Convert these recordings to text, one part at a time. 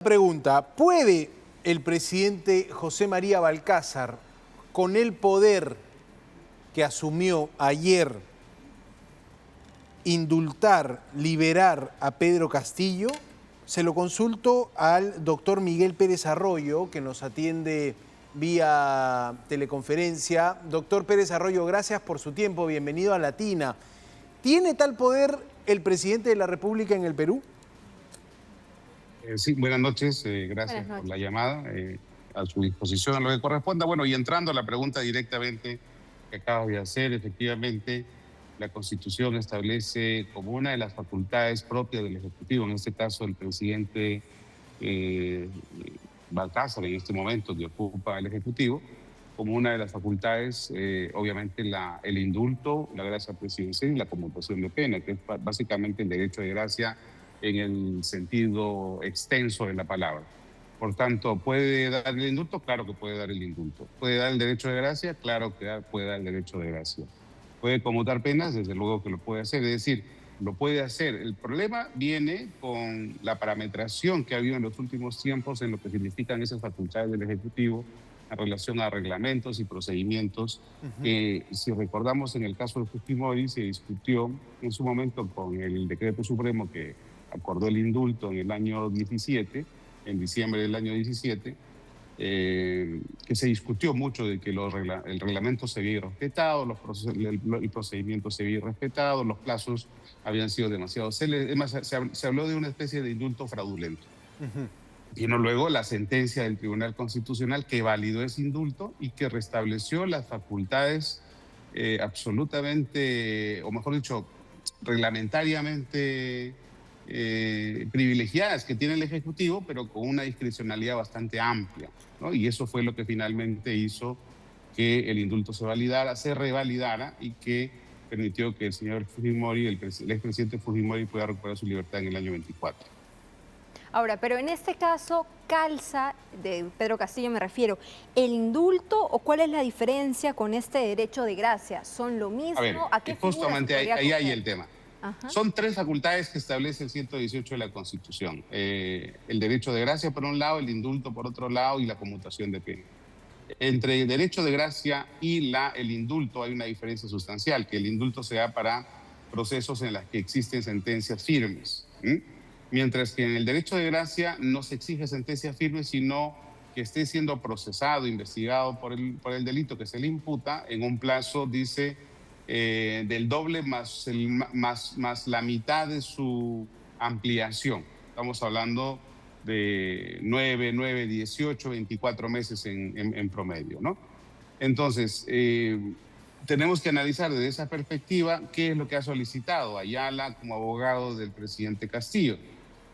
Pregunta, ¿puede el presidente José María Balcázar, con el poder que asumió ayer, indultar, liberar a Pedro Castillo? Se lo consulto al doctor Miguel Pérez Arroyo, que nos atiende vía teleconferencia. Doctor Pérez Arroyo, gracias por su tiempo, bienvenido a Latina. ¿Tiene tal poder el presidente de la República en el Perú? Sí, buenas noches, gracias por la llamada, a su disposición a lo que corresponda. Bueno, y entrando a la pregunta directamente que acabas de hacer, efectivamente, la Constitución establece como una de las facultades propias del Ejecutivo, en este caso el presidente Balcázar, en este momento que ocupa el Ejecutivo, como una de las facultades, obviamente, el indulto, la gracia presidencial y la conmutación de pena, que es básicamente el derecho de gracia en el sentido extenso de la palabra. Por tanto, ¿puede dar el indulto? Claro que puede dar el indulto. ¿Puede dar el derecho de gracia? Claro que puede dar el derecho de gracia. ¿Puede conmutar penas? Desde luego que lo puede hacer. Es decir, lo puede hacer. El problema viene con la parametración que ha habido en los últimos tiempos en lo que significan esas facultades del Ejecutivo en relación a reglamentos y procedimientos. Si recordamos, en el caso de Fujimori se discutió en su momento con el decreto supremo que acordó el indulto en el año 17, en diciembre del año 17, que se discutió mucho de que el reglamento se había irrespetado, el procedimiento se había irrespetado, los plazos habían sido demasiado célebres. Además, se habló de una especie de indulto fraudulento. Vino luego la sentencia del Tribunal Constitucional que validó ese indulto y que restableció las facultades absolutamente, o mejor dicho, reglamentariamente privilegiadas que tiene el Ejecutivo, pero con una discrecionalidad bastante amplia, ¿no? Y eso fue lo que finalmente hizo que el indulto se revalidara y que permitió que el señor Fujimori, el expresidente Fujimori, pueda recuperar su libertad en el año 24. Ahora, pero en este caso, calza, de Pedro Castillo me refiero, ¿el indulto o cuál es la diferencia con este derecho de gracia? ¿Son lo mismo? A ver, ¿A qué justamente ahí hay el tema. Ajá. Son tres facultades que establece el 118 de la Constitución. El derecho de gracia por un lado, el indulto por otro lado y la conmutación de pena. Entre el derecho de gracia y el indulto hay una diferencia sustancial, que el indulto se da para procesos en los que existen sentencias firmes. Mientras que en el derecho de gracia no se exige sentencia firme, sino que esté siendo procesado, investigado por el delito que se le imputa en un plazo, dice, del doble más la mitad de su ampliación. Estamos hablando de 9, 18, 24 meses en promedio, ¿no? Entonces, tenemos que analizar desde esa perspectiva qué es lo que ha solicitado Ayala como abogado del presidente Castillo.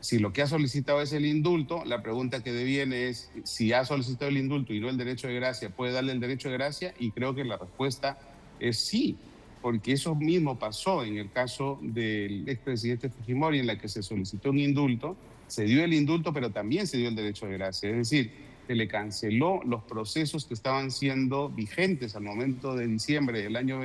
Si lo que ha solicitado es el indulto, la pregunta que deviene es si ha solicitado el indulto y no el derecho de gracia, ¿puede darle el derecho de gracia? Y creo que la respuesta es sí, porque eso mismo pasó en el caso del expresidente Fujimori, en la que se solicitó un indulto, se dio el indulto, pero también se dio el derecho de gracia. Es decir, se le canceló los procesos que estaban siendo vigentes al momento de diciembre del año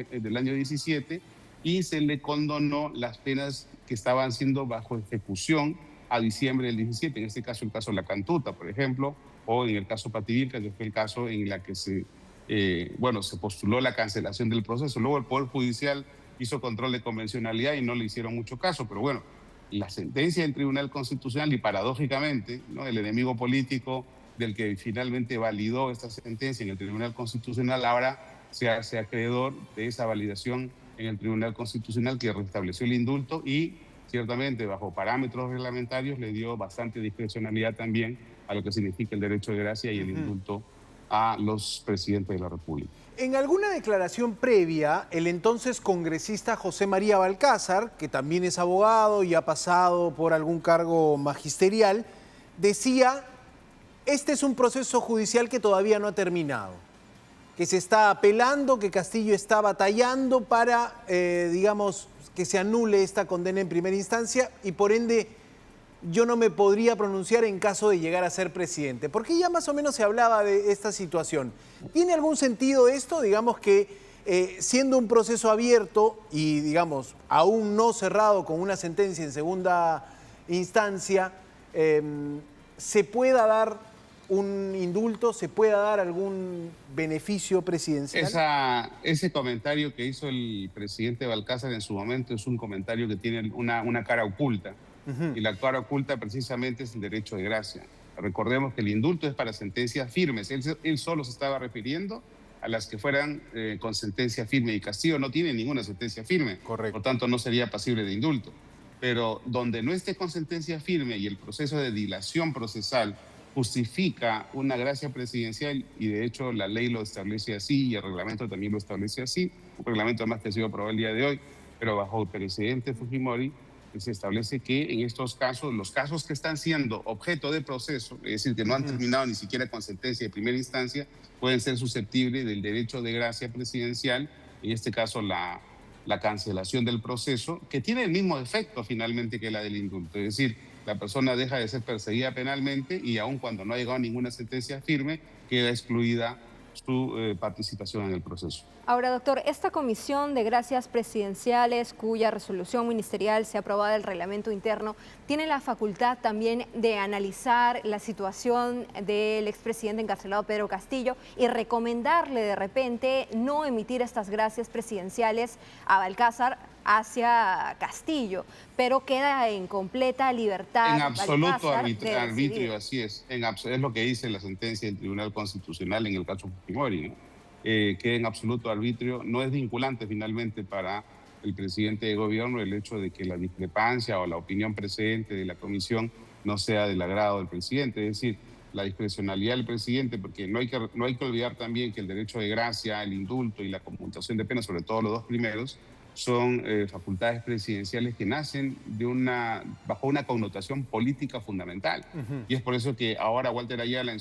17 y se le condonó las penas que estaban siendo bajo ejecución a diciembre del 17, en este caso el caso de La Cantuta, por ejemplo, o en el caso Pativilca, que fue el caso en la que se postuló la cancelación del proceso. Luego el Poder Judicial hizo control de convencionalidad y no le hicieron mucho caso, pero bueno, la sentencia del Tribunal Constitucional y paradójicamente, ¿no?, el enemigo político del que finalmente validó esta sentencia en el Tribunal Constitucional ahora se hace acreedor de esa validación en el Tribunal Constitucional, que restableció el indulto y ciertamente bajo parámetros reglamentarios le dio bastante discrecionalidad también a lo que significa el derecho de gracia y el indulto a los presidentes de la República. En alguna declaración previa, el entonces congresista José María Balcázar, que también es abogado y ha pasado por algún cargo magisterial, decía: este es un proceso judicial que todavía no ha terminado, que se está apelando, que Castillo está batallando para, que se anule esta condena en primera instancia y por ende yo no me podría pronunciar en caso de llegar a ser presidente. Porque ya más o menos se hablaba de esta situación. ¿Tiene algún sentido esto? Digamos que siendo un proceso abierto y, digamos, aún no cerrado con una sentencia en segunda instancia, se pueda dar un indulto, se pueda dar algún beneficio presidencial? Ese comentario que hizo el presidente Balcázar en su momento es un comentario que tiene una cara oculta. Y la cara oculta precisamente es el derecho de gracia. Recordemos que el indulto es para sentencias firmes. Él solo se estaba refiriendo a las que fueran con sentencia firme, y Castillo no tiene ninguna sentencia firme. Correcto. Por tanto, no sería pasible de indulto. Pero donde no esté con sentencia firme y el proceso de dilación procesal justifica una gracia presidencial, y de hecho la ley lo establece así y el reglamento también lo establece así, un reglamento además que ha sido aprobado el día de hoy, pero bajo el presidente Fujimori se establece que en estos casos, los casos que están siendo objeto de proceso, es decir, que no han terminado ni siquiera con sentencia de primera instancia, pueden ser susceptibles del derecho de gracia presidencial, en este caso la cancelación del proceso, que tiene el mismo efecto finalmente que la del indulto. Es decir, la persona deja de ser perseguida penalmente y aun cuando no ha llegado a ninguna sentencia firme, queda excluida su participación en el proceso. Ahora, doctor, esta comisión de gracias presidenciales, cuya resolución ministerial se ha aprobado el reglamento interno, tiene la facultad también de analizar la situación del expresidente encarcelado Pedro Castillo y recomendarle de repente no emitir estas gracias presidenciales a Balcázar hacia Castillo, pero queda en completa libertad. En absoluto Balcázar arbitrio, así es. Es lo que dice la sentencia del Tribunal Constitucional en el caso Fujimori, ¿no? Queda en absoluto arbitrio. No es vinculante finalmente para el presidente de gobierno el hecho de que la discrepancia o la opinión precedente de la comisión no sea del agrado del presidente. Es decir, la discrecionalidad del presidente, porque no hay que olvidar también que el derecho de gracia, el indulto y la conmutación de penas, sobre todo los dos primeros, son facultades presidenciales que nacen bajo una connotación política fundamental. Y es por eso que ahora Walter Ayala en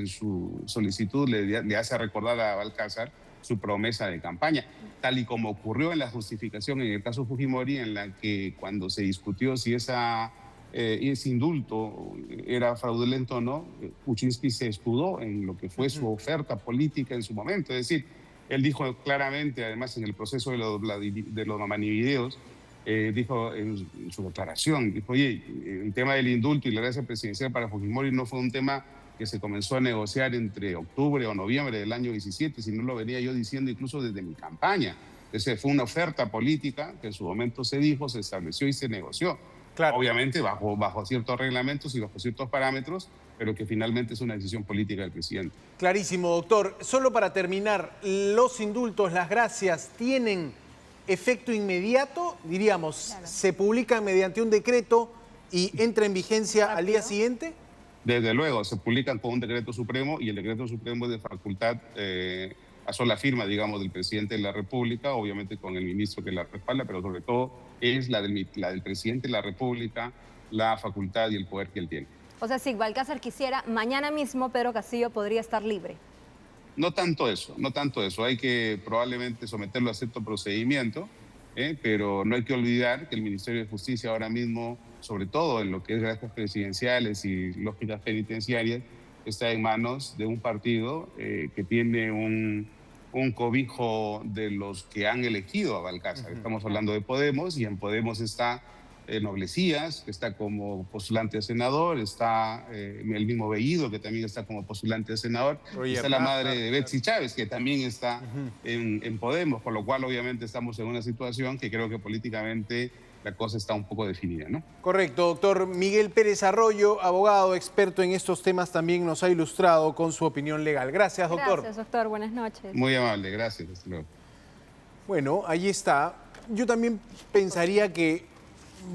su solicitud le hace recordar a Balcázar su promesa de campaña, tal y como ocurrió en la justificación en el caso Fujimori, en la que cuando se discutió si ese indulto era fraudulento o no, Kuczynski se escudó en lo que fue su oferta política en su momento. Es decir, él dijo claramente, además en el proceso de los mamanivideos, dijo en su declaración, dijo, oye, el tema del indulto y la gracia presidencial para Fujimori no fue un tema que se comenzó a negociar entre octubre o noviembre del año 17, sino lo venía yo diciendo incluso desde mi campaña. Entonces fue una oferta política que en su momento se dijo, se estableció y se negoció. Claro. Obviamente bajo ciertos reglamentos y bajo ciertos parámetros, pero que finalmente es una decisión política del presidente. Clarísimo, doctor. Solo para terminar, ¿los indultos, las gracias, tienen efecto inmediato? Diríamos, claro, ¿se publican mediante un decreto y entra en vigencia al día siguiente? Desde luego, se publican con un decreto supremo y el decreto supremo es de facultad a sola firma, digamos, del presidente de la República, obviamente con el ministro que la respalda, pero sobre todo es la del presidente de la República, la facultad y el poder que él tiene. O sea, si Balcázar quisiera, mañana mismo Pedro Castillo podría estar libre. No tanto eso, no tanto eso. Hay que probablemente someterlo a cierto procedimiento, pero no hay que olvidar que el Ministerio de Justicia ahora mismo, sobre todo en lo que es gracias presidenciales y lógicas penitenciarias, está en manos de un partido que tiene un cobijo de los que han elegido a Balcázar. Estamos hablando de Podemos, y en Podemos está Noblecías, que está como postulante a senador, está el mismo Bellido, que también está como postulante a senador, está la madre de Betsy Chávez, que también está en Podemos, por lo cual obviamente estamos en una situación que creo que políticamente la cosa está un poco definida, ¿no? Correcto, doctor Miguel Pérez Arroyo, abogado experto en estos temas, también nos ha ilustrado con su opinión legal. Gracias, doctor. Gracias, doctor. Buenas noches. Muy amable, gracias. Hasta luego. Bueno, ahí está. Yo también pensaría que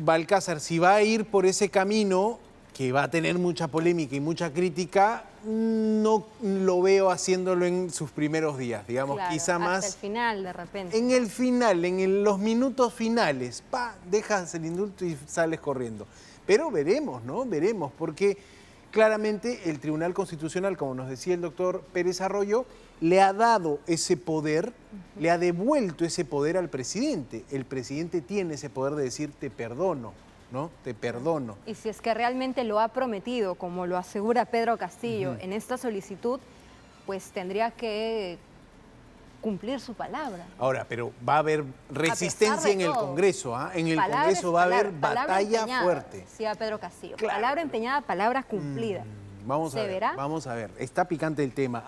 Balcázar, si va a ir por ese camino, que va a tener mucha polémica y mucha crítica, no lo veo haciéndolo en sus primeros días, digamos, claro, quizá más... hasta el final, de repente. En el final, los minutos finales, dejas el indulto y sales corriendo. Pero veremos, ¿no? Veremos, porque claramente el Tribunal Constitucional, como nos decía el doctor Pérez Arroyo, le ha dado ese poder, le ha devuelto ese poder al presidente. El presidente tiene ese poder de decir, te perdono, ¿no? Te perdono. Y si es que realmente lo ha prometido, como lo asegura Pedro Castillo en esta solicitud, pues tendría que cumplir su palabra. Ahora, pero va a haber resistencia en el todo. Congreso, ¿ah? En el Palabra Congreso es va a haber palabra batalla empeñada, fuerte. decía Pedro Castillo. Claro. Palabra empeñada, palabra cumplida. Vamos a ¿Se ver, verá? vamos a ver. Está picante el tema.